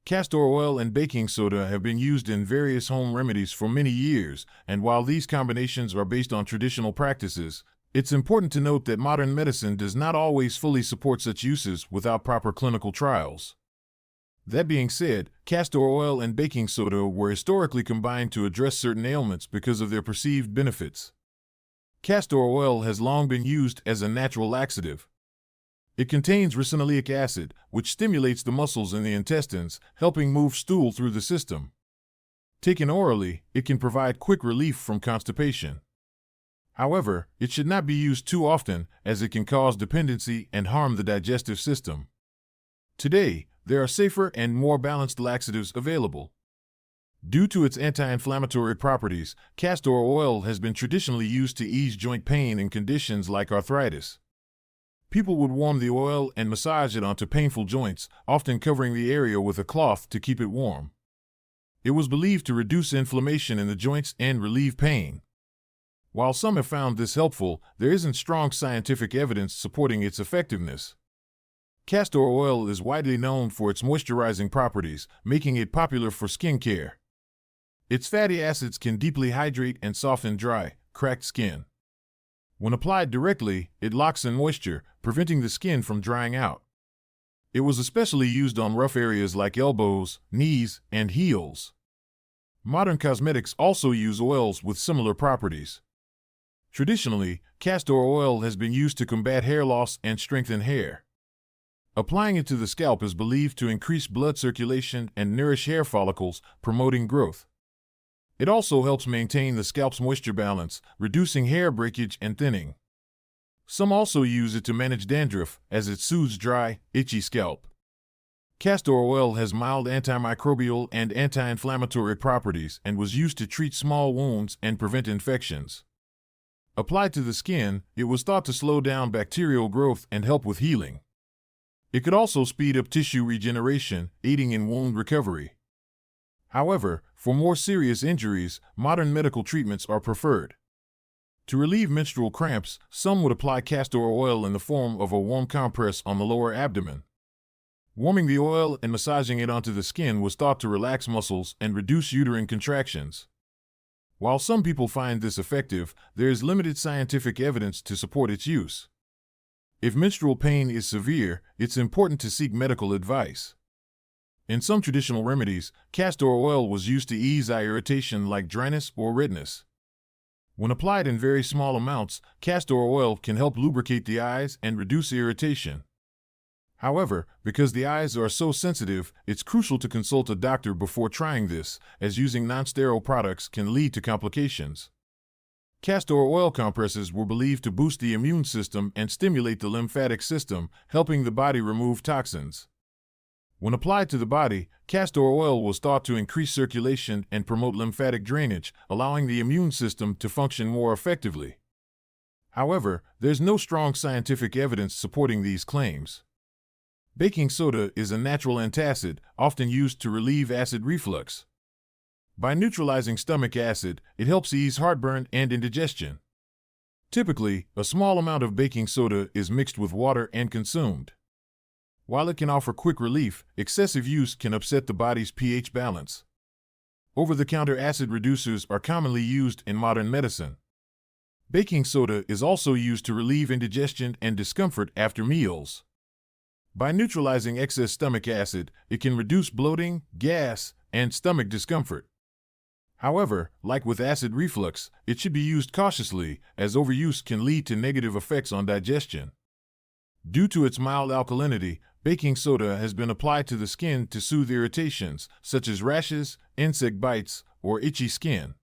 Castor oil and baking soda have been used in various home remedies for many years, and while these combinations are based on traditional practices, it's important to note that modern medicine does not always fully support such uses without proper clinical trials. That being said, castor oil and baking soda were historically combined to address certain ailments because of their perceived benefits. Castor oil has long been used as a natural laxative. It contains ricinoleic acid, which stimulates the muscles in the intestines, helping move stool through the system. Taken orally, it can provide quick relief from constipation. However, it should not be used too often, as it can cause dependency and harm the digestive system. Today, there are safer and more balanced laxatives available. Due to its anti-inflammatory properties, castor oil has been traditionally used to ease joint pain in conditions like arthritis. People would warm the oil and massage it onto painful joints, often covering the area with a cloth to keep it warm. It was believed to reduce inflammation in the joints and relieve pain. While some have found this helpful, there isn't strong scientific evidence supporting its effectiveness. Castor oil is widely known for its moisturizing properties, making it popular for skin care. Its fatty acids can deeply hydrate and soften dry, cracked skin. When applied directly, it locks in moisture, preventing the skin from drying out. It was especially used on rough areas like elbows, knees, and heels. Modern cosmetics also use oils with similar properties. Traditionally, castor oil has been used to combat hair loss and strengthen hair. Applying it to the scalp is believed to increase blood circulation and nourish hair follicles, promoting growth. It also helps maintain the scalp's moisture balance, reducing hair breakage and thinning. Some also use it to manage dandruff, as it soothes dry, itchy scalp. Castor oil has mild antimicrobial and anti-inflammatory properties and was used to treat small wounds and prevent infections. Applied to the skin, it was thought to slow down bacterial growth and help with healing. It could also speed up tissue regeneration, aiding in wound recovery. However, for more serious injuries, modern medical treatments are preferred. To relieve menstrual cramps, some would apply castor oil in the form of a warm compress on the lower abdomen. Warming the oil and massaging it onto the skin was thought to relax muscles and reduce uterine contractions. While some people find this effective, there is limited scientific evidence to support its use. If menstrual pain is severe, it's important to seek medical advice. In some traditional remedies, castor oil was used to ease eye irritation like dryness or redness. When applied in very small amounts, castor oil can help lubricate the eyes and reduce irritation. However, because the eyes are so sensitive, it's crucial to consult a doctor before trying this, as using non-sterile products can lead to complications. Castor oil compresses were believed to boost the immune system and stimulate the lymphatic system, helping the body remove toxins. When applied to the body, castor oil was thought to increase circulation and promote lymphatic drainage, allowing the immune system to function more effectively. However, there's no strong scientific evidence supporting these claims. Baking soda is a natural antacid, often used to relieve acid reflux. By neutralizing stomach acid, it helps ease heartburn and indigestion. Typically, a small amount of baking soda is mixed with water and consumed. While it can offer quick relief, excessive use can upset the body's pH balance. Over-the-counter acid reducers are commonly used in modern medicine. Baking soda is also used to relieve indigestion and discomfort after meals. By neutralizing excess stomach acid, it can reduce bloating, gas, and stomach discomfort. However, like with acid reflux, it should be used cautiously, as overuse can lead to negative effects on digestion. Due to its mild alkalinity, baking soda has been applied to the skin to soothe irritations, such as rashes, insect bites, or itchy skin.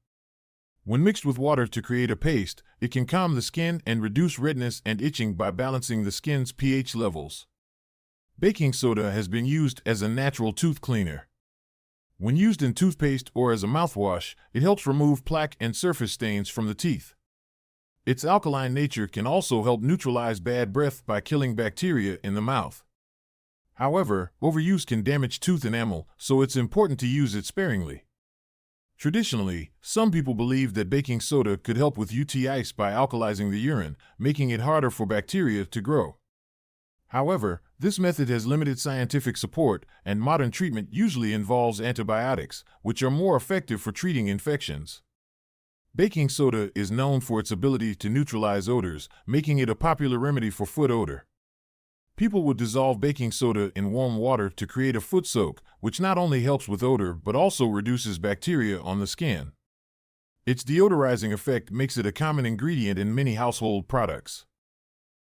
When mixed with water to create a paste, it can calm the skin and reduce redness and itching by balancing the skin's pH levels. Baking soda has been used as a natural tooth cleaner. When used in toothpaste or as a mouthwash, it helps remove plaque and surface stains from the teeth. Its alkaline nature can also help neutralize bad breath by killing bacteria in the mouth. However, overuse can damage tooth enamel, so it's important to use it sparingly. Traditionally, some people believe that baking soda could help with UTIs by alkalizing the urine, making it harder for bacteria to grow. However, this method has limited scientific support, and modern treatment usually involves antibiotics, which are more effective for treating infections. Baking soda is known for its ability to neutralize odors, making it a popular remedy for foot odor. People would dissolve baking soda in warm water to create a foot soak, which not only helps with odor but also reduces bacteria on the skin. Its deodorizing effect makes it a common ingredient in many household products.